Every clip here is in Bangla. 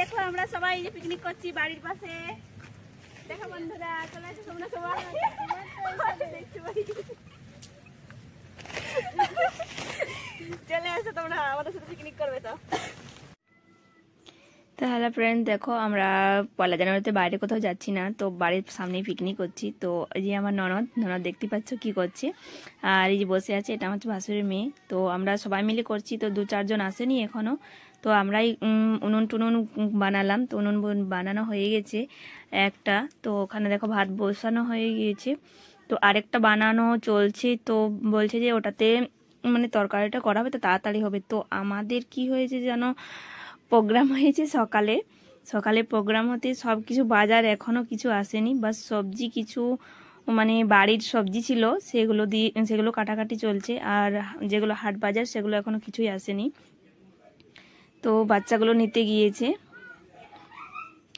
দেখো আমরা সবাই যে পিকনিক করছি বাড়ির পাশে। দেখো বন্ধুরা চলে আসো তোমরা সবাই। চলে আসো তোমরা আমাদের সাথে পিকনিক করবে তো। তো হ্যালো ফ্রেন্ড, দেখো আমরা পয়লা জানুয়ারিতে বাইরে কোথাও যাচ্ছি না, তো বাড়ির সামনেই পিকনিক করছি। তো এই যে আমার ননদ দেখতে পাচ্ছ কি করছে, আর এই যে বসে আছে এটা আমার ভাসুরের মেয়ে। তো আমরা সবাই মিলে করছি, তো 2-4 জন আসেনি এখনো। তো আমরাই উনুন টুনুন বানালাম, তো উনুন বানানো হয়ে গেছে একটা। তো ওখানে দেখো ভাত বসানো হয়ে গিয়েছে, তো আরেকটা বানানো চলছে। তো বলছে যে ওটাতে মানে তরকারিটা করা হবে তো তাড়াতাড়ি হবে। তো আমাদের কি হয়েছে যেন, প্রোগ্রাম হয়েছে সকালে প্রোগ্রাম হতে সব কিছু বাজার এখনো কিছু আসেনি, বাস সবজি কিছু মানে বাড়ির সবজি ছিল সেগুলো কাটাকাটি চলছে, আর যেগুলো হাট বাজার সেগুলো এখনো কিছুই আসেনি। তো বাচ্চাগুলো নিতে গিয়েছে।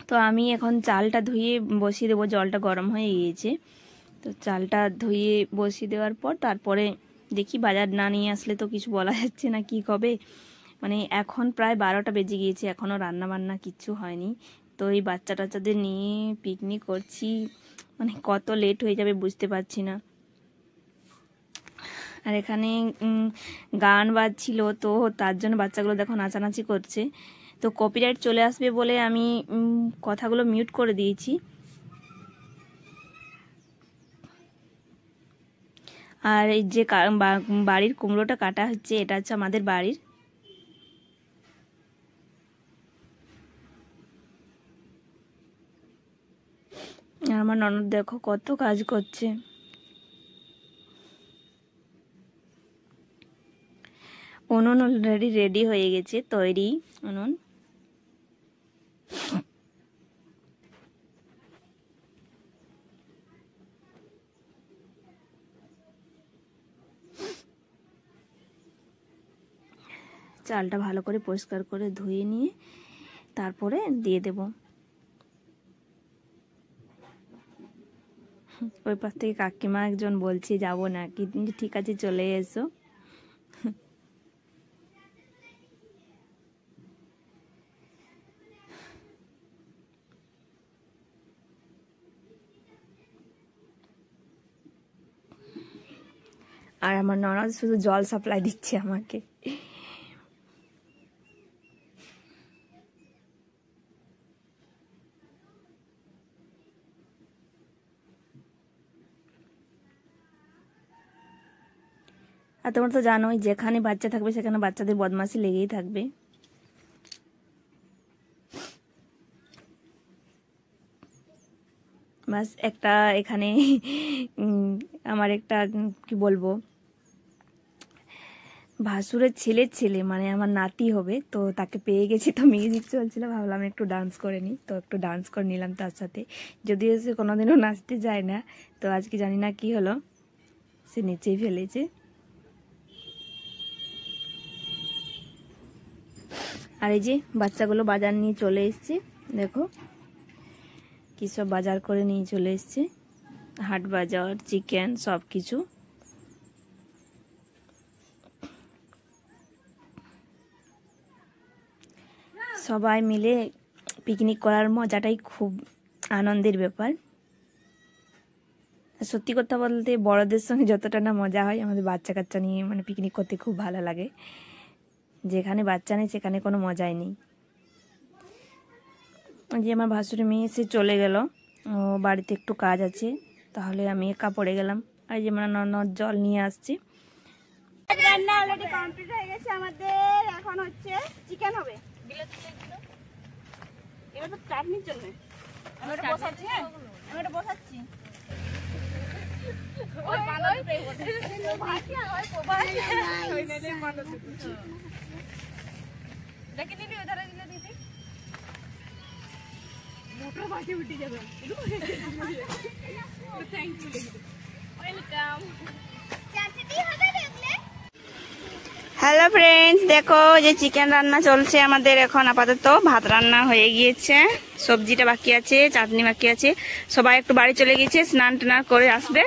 তো আমি এখন চালটা ধুয়ে বসিয়ে দেবো, জলটা গরম হয়ে গিয়েছে। তো চালটা ধুয়ে বসিয়ে দেওয়ার পর তারপরে দেখি, বাজার না নিয়ে আসলে তো কিছু বলা যাচ্ছে না কি কবে। মানে এখন প্রায় 12টা বেজে গিয়েছে, এখনও রান্না বান্না কিচ্ছু হয়নি। তো এই বাচ্চা টাচ্চাদের নিয়ে পিকনিক করছি, মানে কত লেট হয়ে যাবে বুঝতে পারছি না। আর এখানে গান বাজছিল, তো তার জন্য বাচ্চাগুলো দেখো নাচানাচি করছে। তো কপিরাইট চলে আসবে বলে আমি কথাগুলো মিউট করে দিয়েছি। আর এই যে বাড়ির কুমড়োটা কাটা হচ্ছে, এটা হচ্ছে আমাদের বাড়ির। আর আমার ননদ দেখো কত কাজ করছে। উনুন অলরেডি রেডি হয়ে গেছে, তৈরি উনুন। চালটা ভালো করে পরিষ্কার করে ধুয়ে নিয়ে তারপরে দিয়ে দেব। ওই পাশ থেকে কাকিমা একজন বলছে যাবো না, কিন্তু ঠিক আছে চলে এসো। আর আমার ননদ শুধু জল সাপ্লাই দিচ্ছে আমাকে। আর তোমরা তো জানোই, যেখানে বাচ্চা থাকবে সেখানে বাচ্চাদের বদমাশি লেগেই থাকবে। বাস একটা এখানে আমার একটা কি বলবো, ভাসুরের ছেলে মানে আমার নাতি হবে, তো তাকে পেয়ে গেছি। তো মিউজিক চলছিল, ভাবলাম একটু ডান্স করে নিই, তো একটু ডান্স করে নিলাম তার সাথে। যদিও সে কোনোদিনও নাচতে যায় না, তো আজকে জানি না কি হলো, সে নেচেই ফেলেছে। আর এই যে বাচ্চাগুলো বাজার নিয়ে চলে এসছে, দেখো কি সব বাজার করে নিয়ে চলে এসছে, হাট বাজার, চিকেন, সব কিছু। সবাই মিলে পিকনিক করার মজাটাই খুব আনন্দের ব্যাপার। সত্যি কথা বলতে বড়দের সঙ্গে যতটা না মজা হয়, আমাদের বাচ্চা কাচ্চা নিয়ে মানে পিকনিক করতে খুব ভালো লাগে। যেখানে বাচ্চা নেই সেখানে কোনো মজাই নেই। যে আমার ভাসুরের মেয়ে এসে চলে গেল, ও বাড়িতে একটু কাজ আছে, তাহলে আমি একা পড়ে গেলাম। আর যে আমার ননদ জল নিয়ে আসছি। রান্না অলরেডি কমপ্লিট হয়ে গেছে আমাদের, এখন হচ্ছে চিকেন হবে। এবার তো চাটনির জন্য আমি এটা বসাচ্ছি। হ্যালো ফ্রেন্ডস, দেখো যে চিকেন রান্না চলছে আমাদের এখন আপাতত। ভাত রান্না হয়ে গিয়েছে, সবজিটা বাকি আছে, চাটনি বাকি আছে। সবাই একটু বাড়ি চলে গেছে, স্নান টান করে আসবে।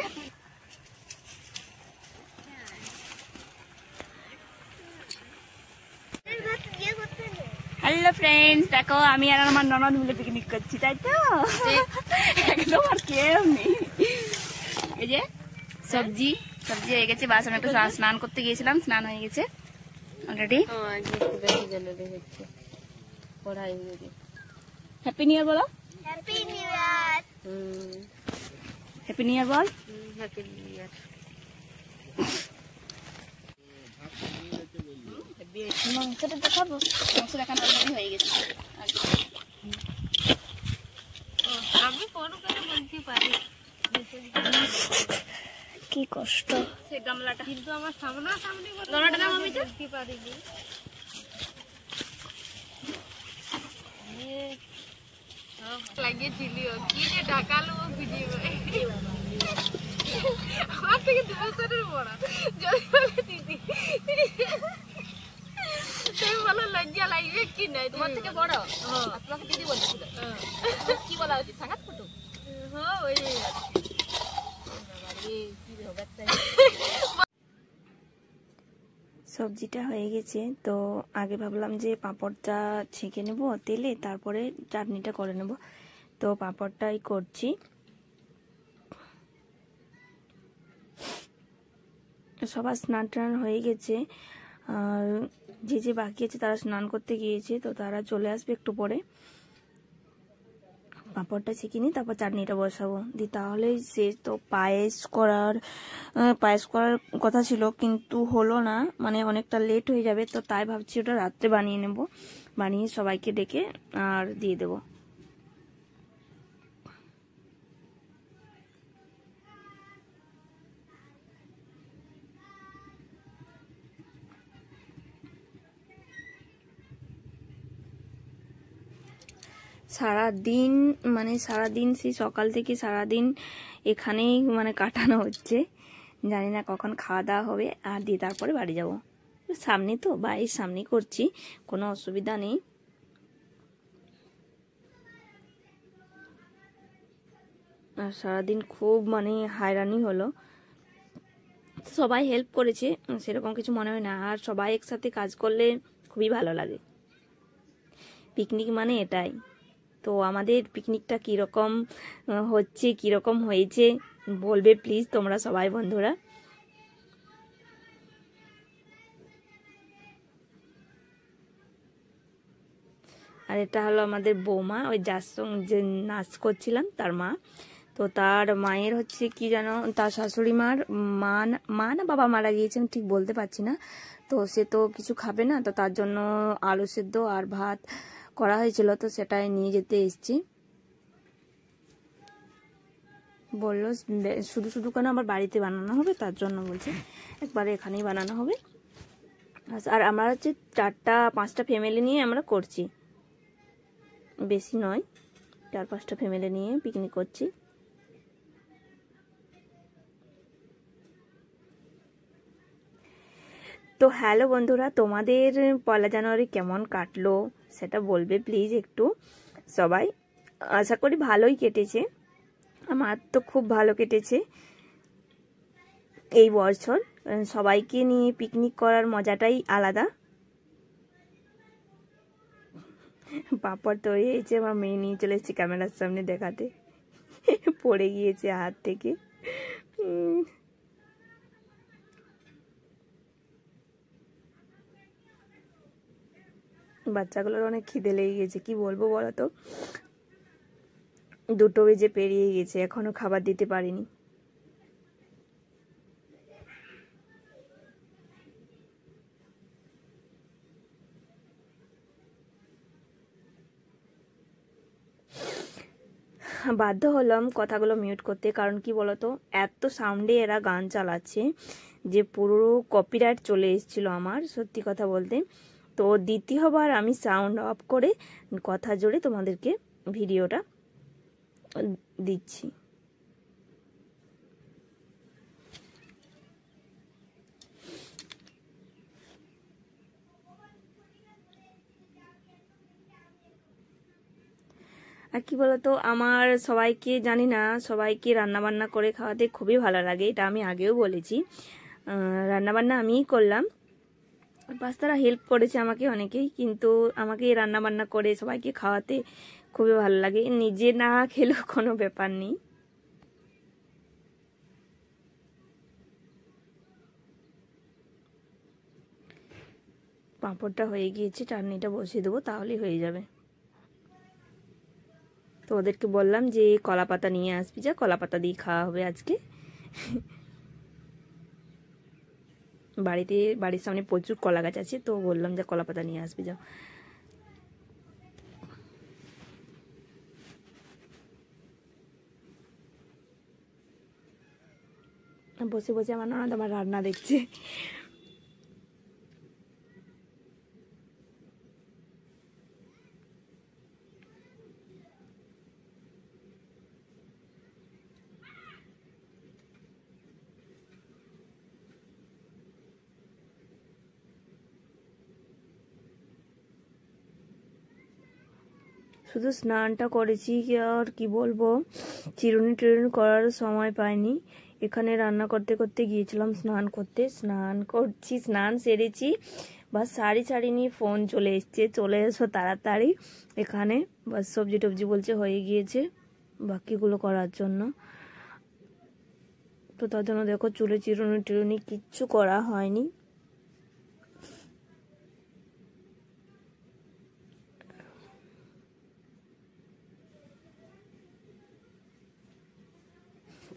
হ্যালো ফ্রেন্ডস, দেখো আমি আর আমার ননদ মিলে পিকনিক করছি, তাই তো? একদম আর কেউ নেই। এই যে সবজি সবজি হয়ে গেছে, বাস আমি একটু স্নান করতে গিয়েছিলাম, স্নান হয়ে গেছে অলরেডি। হ্যাপি নিউ ইয়ার বলো। Happy new year. Happy new year বল। Happy new year. মাংসটা দেখাবো, মাংস দেখানো অলরেডি হয়ে গেছে। আমি ফোন করে বলতে পারি কি কষ্ট সেই গামলাটা, কিন্তু আমার সামনাসামনি গামলাটা নাম আমি বলতে পারিনি। লাগিয়েছিলিও কি যে ঢাকালো ভিডিও আমার থেকে 2 বছরের বড় যদি বলে দিদি সেই বলো লজ্জা লাগবে কি নাই, তোমার থেকে বড়। আপনাকে দিদি বলছিল কি বলা উচিত, সাঙ্গাত ফটো। হ্যাঁ ওই সবজিটা হয়ে গেছে, তো আগে ভাবলাম যে পাঁপড়টা ছেঁকে নেব তেলে, তারপরে চাটনিটা করে নেব। তো পাঁপড়টাই করছি। সবার স্নান টান হয়ে গেছে, আর যে যে বাকি আছে তারা স্নান করতে গিয়েছে, তো তারা চলে আসবে একটু পরে। পাঁপড়টা ছেঁকে নিই, তারপর চাটনিটা বসাবো দিই, তাহলেই শেষ। তো পায়েস করার কথা ছিল, কিন্তু হলো না, মানে অনেকটা লেট হয়ে যাবে। তো তাই ভাবছি ওটা রাত্রে বানিয়ে নেব, বানিয়ে সবাইকে ডেকে আর দিয়ে দেবো। সারাদিন সেই সকাল থেকে সারাদিন এখানেই কাটানো হচ্ছে। জানি না কখন খাওয়া দাওয়া হবে, আর দিয়ে তারপরে বাড়ি যাব। সামনে তো, বাড়ির সামনেই করছি, কোনো অসুবিধা নেই। আর সারাদিন খুব হয়রানি হলো। সবাই হেল্প করেছে, সেরকম কিছু মনে হয় না। আর সবাই একসাথে কাজ করলে খুবই ভালো লাগে। পিকনিক মানে এটাই। তো আমাদের পিকনিকটা কীরকম হচ্ছে, কীরকম হয়েছে বলবে প্লিজ তোমরা সবাই বন্ধুরা। আর এটা হলো আমাদের বৌমা, ওই যার সঙ্গে যে নাচ করছিলাম তার মা। তো তার মায়ের হচ্ছে কি জানো, তার শাশুড়ি মার মা না বাবা মারা গিয়েছেন, ঠিক বলতে পারছি না। তো সে তো কিছু খাবে না, তো তার জন্য আলু সেদ্ধ আর ভাত করা হয়েছিল, তো সেটাই নিয়ে যেতে এসেছি। বললো শুধু শুধু কেন আবার বাড়িতে বানানো হবে, তার জন্য বলছে একবারে এখানেই বানানো হবে। আর আমরা হচ্ছে 4-5টা ফ্যামিলি নিয়ে আমরা করছি, বেশি নয়, 4-5টা ফ্যামিলি নিয়ে পিকনিক করছি। তো হ্যালো বন্ধুরা, তোমাদের 1 জানুয়ারি কেমন কাটলো সেটা বলবে প্লিজ একটু সবাই। আশা করি ভালোই কেটেছে, আমার তো খুব ভালো কেটেছে এই বছর। সবাইকে নিয়ে পিকনিক করার মজাটাই আলাদা। পাপড় তৈরি হয়েছে, আমার মেয়ে নিয়ে চলে এসেছে ক্যামেরার সামনে দেখাতে, পড়ে গিয়েছে হাত থেকে। বাচ্চাগুলোর অনেক খিদে লেগে গেছে, কি বলবো বলো তো। 2টো বেজে পেরিয়ে গেছে, এখনো খাবার দিতে পারিনি। বাধ্য হলাম কথাগুলো মিউট করতে, কারণ কি বলতো, এত সাউন্ডে এরা গান চালাচ্ছে যে পুরো কপিরাইট চলে এসেছিল আমার, সত্যি কথা বলতে। তো দ্বিতীয়বার আমি সাউন্ড অফ করে কথা জোরে তোমাদেরকে ভিডিওটা দিচ্ছি। আর কি বলতো, আমার সবাইকে জানি না, সবাইকে রান্নাবান্না করে খাওয়াতে খুবই ভালো লাগে, এটা আমি আগেও বলেছি। রান্নাবান্না আমিই করলাম, বাচ্চারা হেল্প করেছে আমাকে অনেকেই, কিন্তু আমাকে রান্না বান্না করে সবাইকে খাওয়াতে খুবই ভালো লাগে। নিজে না খেলেও কোনো ব্যাপার নেই। পাঁপড়টা হয়ে গিয়েছে, চাটনিটা বসিয়ে দেবো, তাহলেই হয়ে যাবে। তো ওদেরকে বললাম যে কলা পাতা নিয়ে আসবি, যা কলা পাতা দিয়ে খাওয়া হবে আজকে। বাড়ির সামনে প্রচুর কলা গাছ আছে, তো বললাম যে কলা পাতা নিয়ে আসবি যাও। বসে বসে আমার ননদ আমার রান্না দেখছে। শুধু স্নানটা করেছি, আর কি বলবো, চিরুনি টিরুনি করার সময় পাইনি। এখানে রান্না করতে করতে গিয়েছিলাম স্নান করতে, স্নান সেরেছি, বাস শাড়ি ছাড়িনি, ফোন চলে এসছে, চলে এসো তাড়াতাড়ি এখানে। বাস সবজি টবজি বলছে হয়ে গিয়েছে বাকিগুলো করার জন্য। তো তার জন্য দেখো চুলে চিরুনি টিরুনি কিচ্ছু করা হয়নি।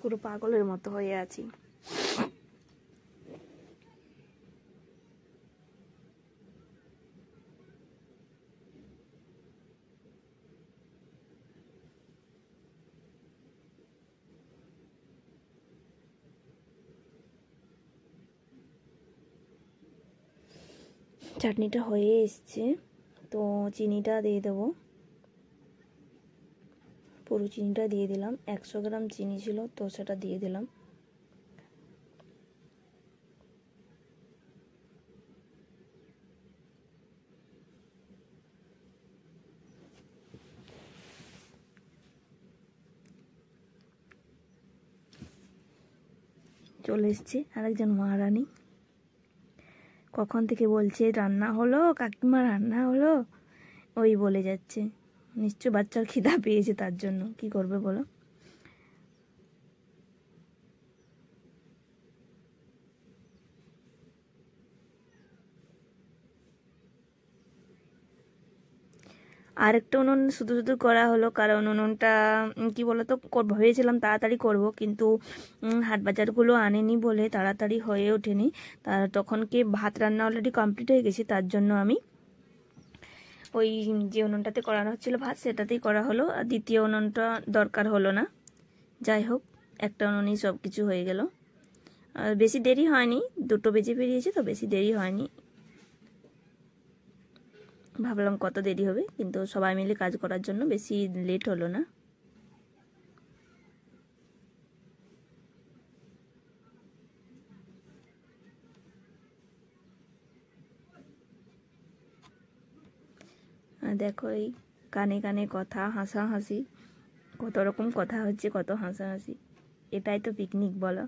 পুরো পাগলের মতো হয়ে আছি। চাটনিটা হয়ে এসছে, তো চিনিটা দিয়ে দেবো। পুরো চিনিটা দিয়ে দিলাম, 100 গ্রাম চিনি ছিল তো সেটা দিয়ে দিলাম। চলে এসছে আরেকজন মহারানী, কখন থেকে বলছে রান্না হলো কাকিমা, রান্না হলো, ওই বলে যাচ্ছে। নিশ্চয় বাচ্চার খিদা পেয়েছে, তার জন্য। কি করবে বলো। আরেকটা উনুন শুধু শুধু করা হলো, কারণ উনুনটা কি বলতো, ভেবেছিলাম তাড়াতাড়ি করব, কিন্তু হাট বাজারগুলো আনেনি বলে তাড়াতাড়ি হয়ে ওঠেনি। তখন কি ভাত রান্না অলরেডি কমপ্লিট হয়ে গেছে, তার জন্য আমি ওই যে উনুনটাতে করানো হচ্ছিল ভাত, সেটাতেই করা হলো। আর দ্বিতীয় উনুনটা দরকার হলো না। যাই হোক, একটা উনুনেই সব কিছু হয়ে গেল। আর বেশি দেরি হয়নি, 2টো বেজে পেরিয়েছে, তো বেশি দেরি হয়নি। ভাবলাম কত দেরি হবে, কিন্তু সবাই মিলে কাজ করার জন্য বেশি লেট হলো না। আর দেখো এই কানে কানে কথা, হাসাহাসি, কত রকম কথা হচ্ছে, কত হাসাহাসি। এটাই তো পিকনিক বলো।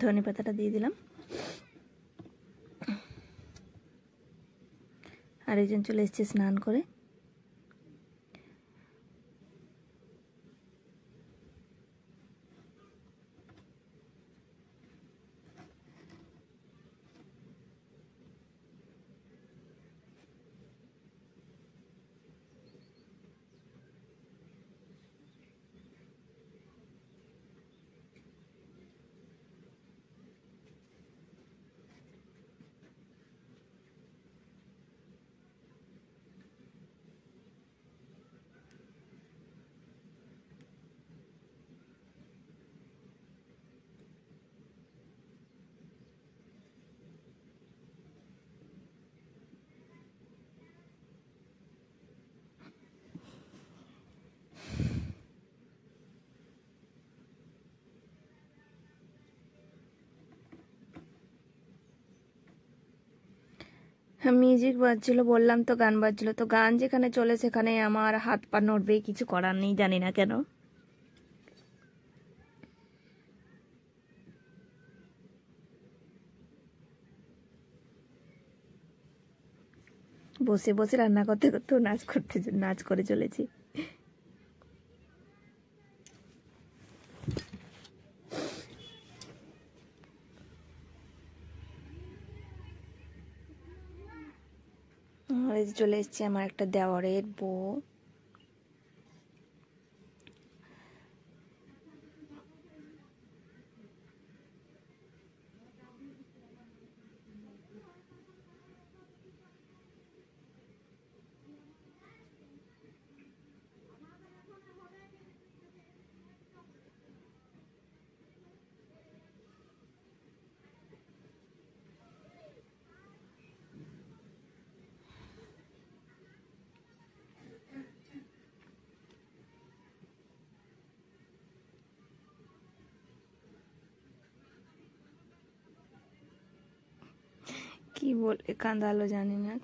ধনে পাতাটা দিয়ে দিলাম। আরেকজন চলে এসছে স্নান করে। মিউজিক বাজছিল, বললাম তো গান বাজছিল, তো গান যেখানে চলে সেখানে আমার হাত পা নড়বে, কিছু করার নেই, জানি না কেন। বসে বসে রান্না করতে করতেও নাচ করে চলেছি। আর এই যে চলে এসেছি আমার একটা দেওয়ারের বউ। কি বলে কাঁদালো জানি না।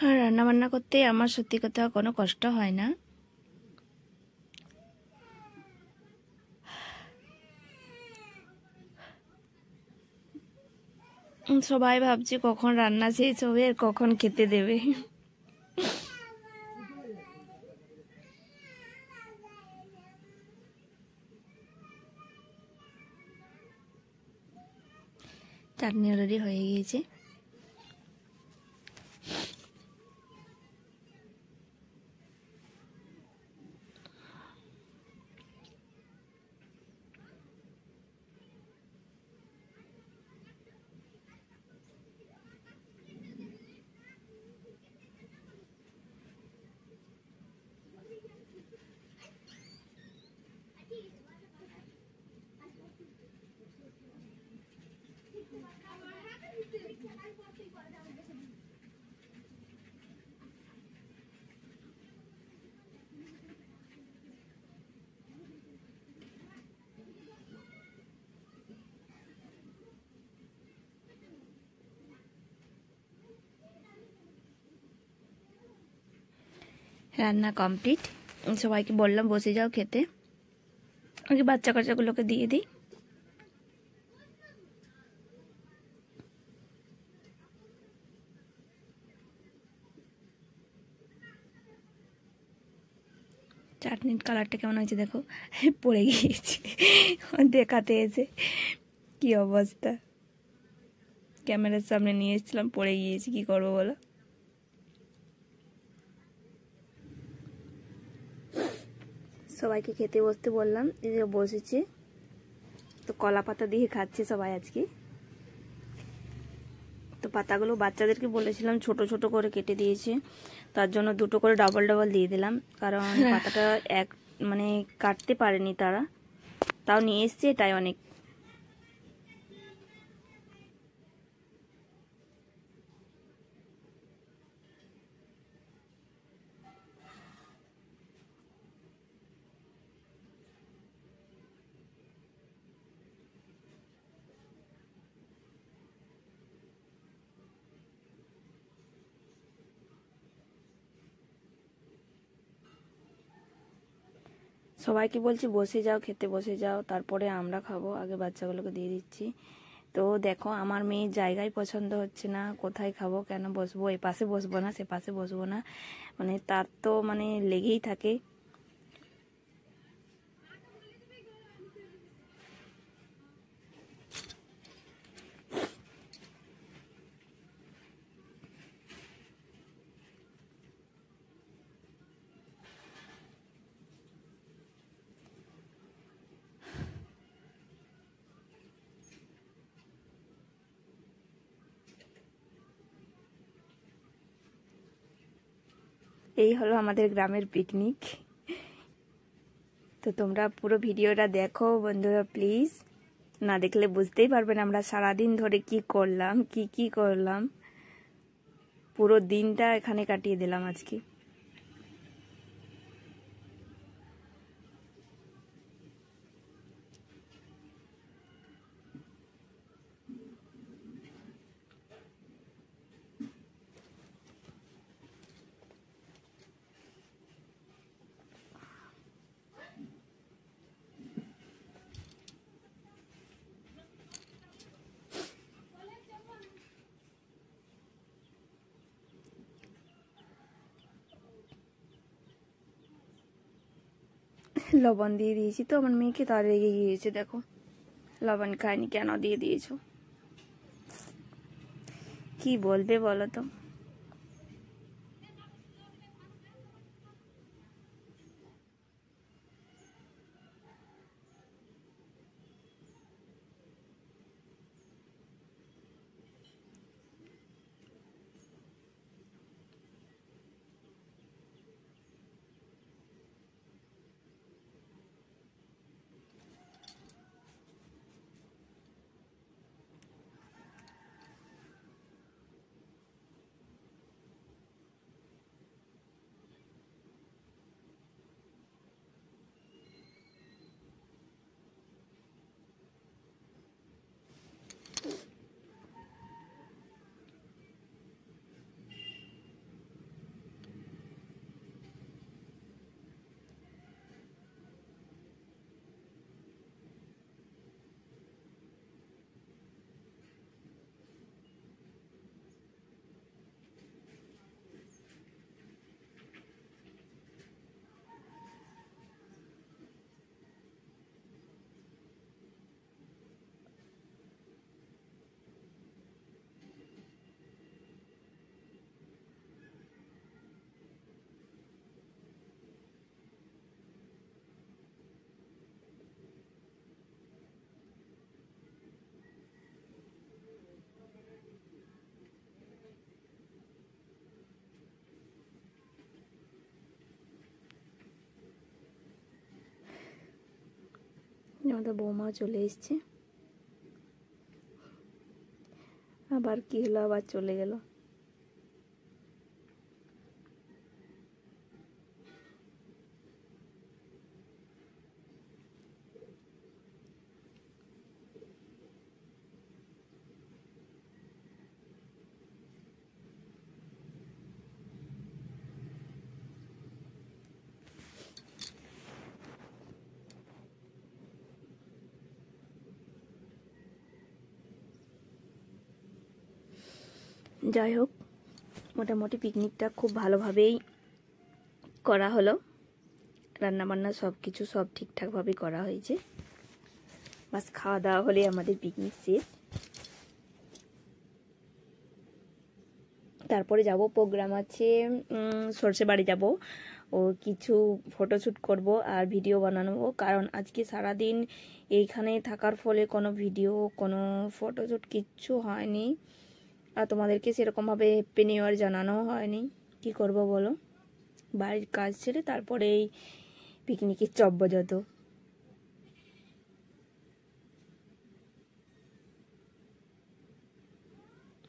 আর রান্না বান্না করতে আমার সত্যি কথা কোনো কষ্ট হয় না। সবাই ভাবছে কখন রান্না শেষ হবে আর কখন খেতে দেবে। চাটনি অলরেডি হয়ে গিয়েছে। রান্না কমপ্লিট, সবাইকে বললাম বসে যাও খেতে, আগে বাচ্চা কাচ্চাগুলোকে দিয়ে দিই। চাটনির কালারটা কেমন হয়েছে দেখো, পড়ে গিয়েছে দেখাতে এসে কি অবস্থা। ক্যামেরার সামনে নিয়ে এসেছিলাম, পড়ে গিয়েছি, কি করবো বলো। সবাইকে খেতে বসতে বললাম, এই যে বসেছি, তো কলা পাতা দিয়ে খাচ্ছে সবাই আজকে। তো পাতাগুলো বাচ্চাদেরকে বলেছিলাম ছোট ছোট করে কেটে দিয়েছে, তার জন্য দুটো করে ডবল ডবল দিয়ে দিলাম, কারণ পাতাটা মানে কাটতে পারেনি তারা, তাও নিয়ে এসছে, এটাই অনেক। সবাইকে বলছি বসে যাও, খেতে বসে যাও, তারপরে আমরা খাবো, আগে বাচ্চাগুলোকে দিয়ে দিচ্ছি। তো দেখো আমার মেয়ের জায়গায় পছন্দ হচ্ছে না, কোথায় খাবো, কেন বসবো, এ পাশে বসবো না সে পাশে বসবো না, মানে তার তো মানে লেগেই থাকে। এই হলো আমাদের গ্রামের পিকনিক। তো তোমরা পুরো ভিডিওটা দেখো বন্ধুরা প্লিজ, না দেখলে বুঝতেই পারবেন আমরা সারাদিন ধরে কি করলাম, কি করলাম। পুরো দিনটা এখানে কাটিয়ে দিলাম আজকে। লবণ দিয়ে দিয়েছি তো আমার মেয়েকে, তার রেগে গিয়েছে, দেখো লবণ খায়নি, কেন দিয়ে দিয়েছো? কি বলবে বলো তো। আমাদের বৌমা চলে এসছে, আবার কি হলো, আবার চলে গেল। যাই হোক, মোটামুটি পিকনিকটা খুব ভালোভাবেই করা হলো, রান্নাবান্না সব কিছু সব ঠিকঠাকভাবে করা হয়েছে। বাস খাওয়া দাওয়া হলে আমাদের পিকনিক শেষ। তারপরে যাব, প্রোগ্রাম আছে, সরষে বাড়ি যাব, ও কিছু ফটোশ্যুট করব আর ভিডিও বানানো, কারণ আজকে সারাদিন এইখানে থাকার ফলে কোনো ভিডিও কোনো ফটোশ্যুট কিচ্ছু হয়নি, আর তোমাদেরকে সেরকমভাবে হ্যাপি নিউ ইয়ার জানানো হয়নি। কি করব বলো, বাড়ির কাজ ছেড়ে তারপরে এই পিকনিকের চব্য যত।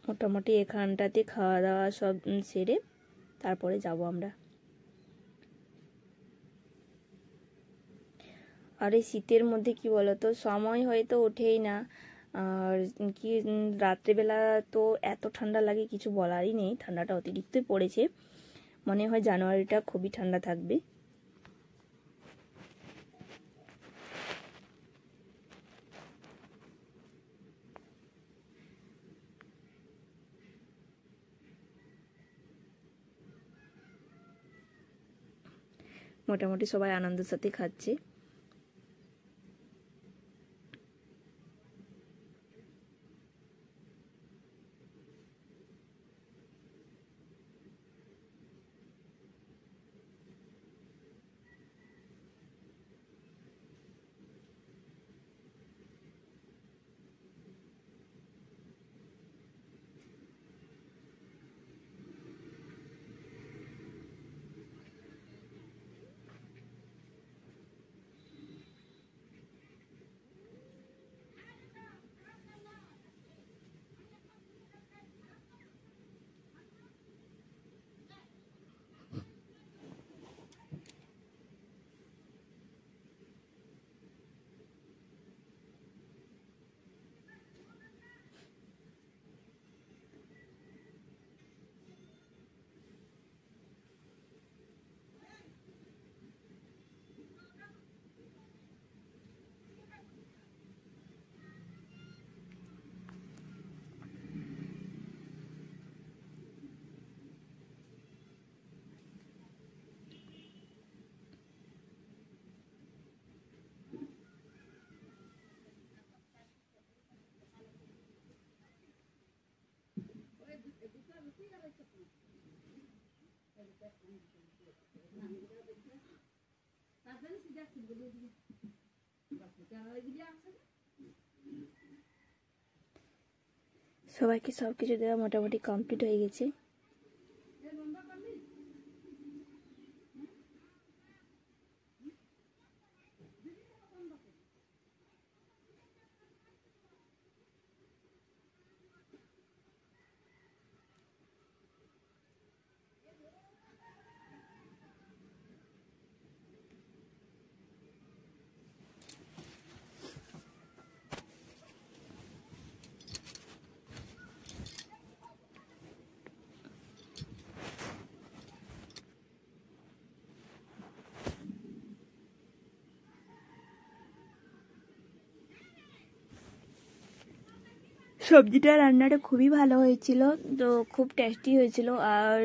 মোটামুটি এখানটাতে খাওয়া দাওয়া সব সেরে তারপরে যাব আমরা। আর এই শীতের মধ্যে কি বলতো, সময় হয়তো ওঠেই না, আর কি রাত্রেবেলা তো এত ঠান্ডা লাগে কিছু বলারই নেই, ঠান্ডাটা অতিরিক্তই পড়েছে, মনে হয় জানুয়ারিটা খুবই ঠান্ডা থাকবে। মোটামুটি সবাই আনন্দের সাথে খাচ্ছে। সবাইকে সব কিছু দেওয়া মোটামুটি কমপ্লিট হয়ে গেছে। সবজিটা রান্নাটা খুবই ভালো হয়েছিল, তো খুব টেস্টি হয়েছিল। আর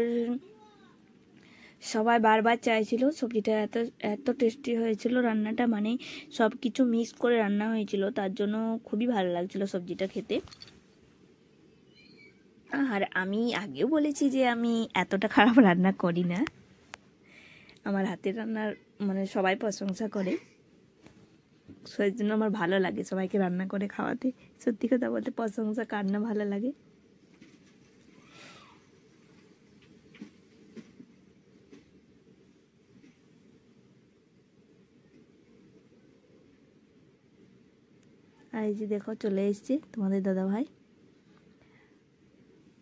সবাই বারবার চাইছিল, সবজিটা এত এত টেস্টি হয়েছিল রান্নাটা, মানে সব কিছু মিক্স করে রান্না হয়েছিল, তার জন্য খুবই ভালো লাগছিল সবজিটা খেতে। আর আমি আগেও বলেছি যে আমি এতটা খারাপ রান্না করি না, আমার হাতের রান্নার মানে সবাই প্রশংসা করে, সেই জন্য আমার ভালো লাগে সবাইকে রান্না করে খাওয়াতে। সত্যি কথা বলতে প্রশংসা কার না ভালো লাগে। আর এই যে দেখো চলে এসছে তোমাদের দাদা ভাই,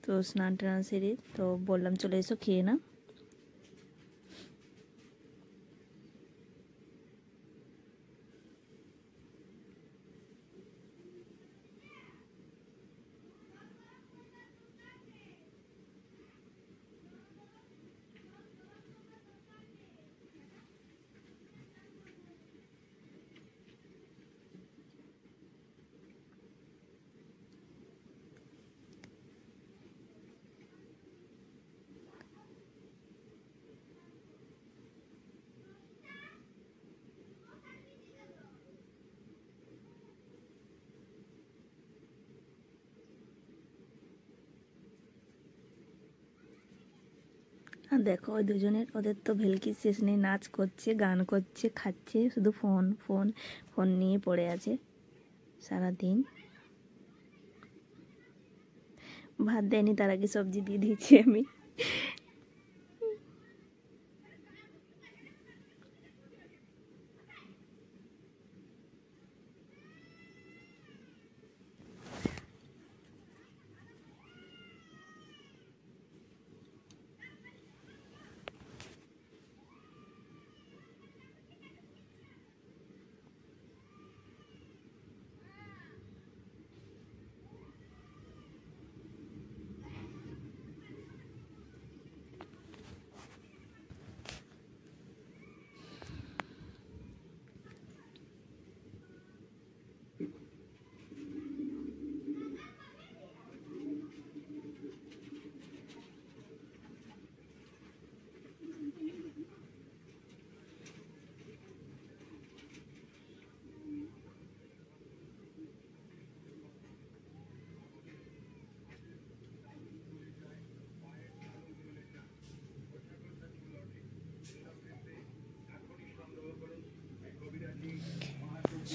তো স্নান টান সেরে তো বললাম চলে এসো খেয়ে না। আর দেখো ওই দুজনের, ওদের তো ভেলকি শেষ নেই, নাচ করছে, গান করছে, খাচ্ছে, শুধু ফোন ফোন ফোন নিয়ে পড়ে আছে সারাদিন। ভাত দেয়নি, তার আগে সবজি দিয়ে দিয়েছি আমি।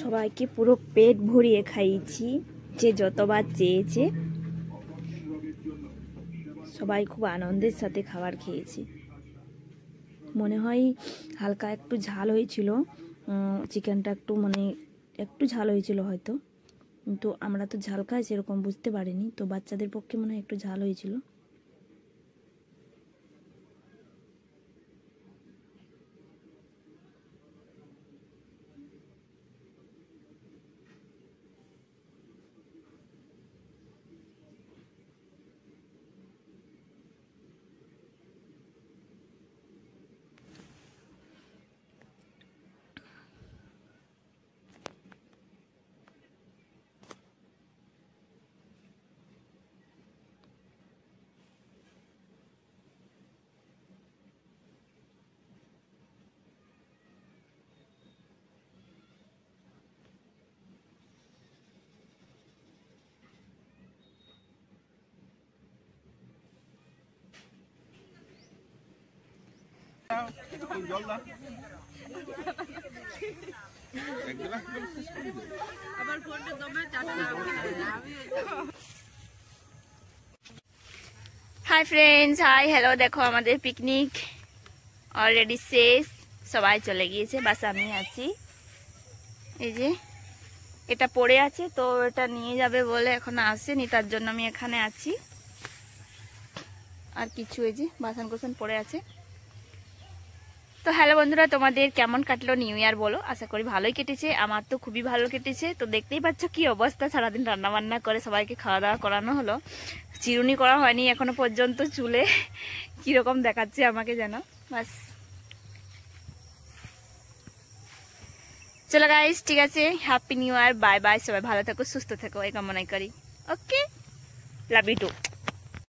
সবাইকে পুরো পেট ভরিয়ে খাইয়েছি, যে যতবার চেয়েছে। সবাই খুব আনন্দের সাথে খাবার খেয়েছি। মনে হয় হালকা একটু ঝাল হয়েছিল, চিকেনটা একটু মানে একটু ঝাল হয়েছিল হয়তো, কিন্তু আমরা তো ঝাল খাই সেরকম বুঝতে পারিনি, তো বাচ্চাদের পক্ষে মনে হয় একটু ঝাল হয়েছিল। Hi friends, hi hello. দেখো আমাদের পিকনিক অলরেডি শেষ, সবাই চলে গিয়েছে, বাস আমি আছি। এই যে এটা পড়ে আছে, তো এটা নিয়ে যাবে বলে এখন আসেনি, তার জন্য আমি এখানে আছি। আর কিছু এই যে বাসন কোসন পড়ে আছে। তো হ্যালো বন্ধুরা, তোমাদের কেমন কাটলো নিউ ইয়ার বলো? আশা করি ভালোই কেটেছে, আমার তো খুবই ভালো কেটেছে। তো দেখতেই পাচ্ছ কি অবস্থা, সারাদিন রান্না বান্না করে সবাইকে খাওয়া দাওয়া করানো হলো, চিরুনি করা হয়নি এখনো পর্যন্ত, চুলে কিরকম দেখাচ্ছে আমাকে যেন। বাস চলো গাইস, ঠিক আছে, হ্যাপি নিউ ইয়ার, বাই বাই, সবাই ভালো থেকো সুস্থ থেকো এই কামনাই করি। ওকে, লাভ ইউ টু।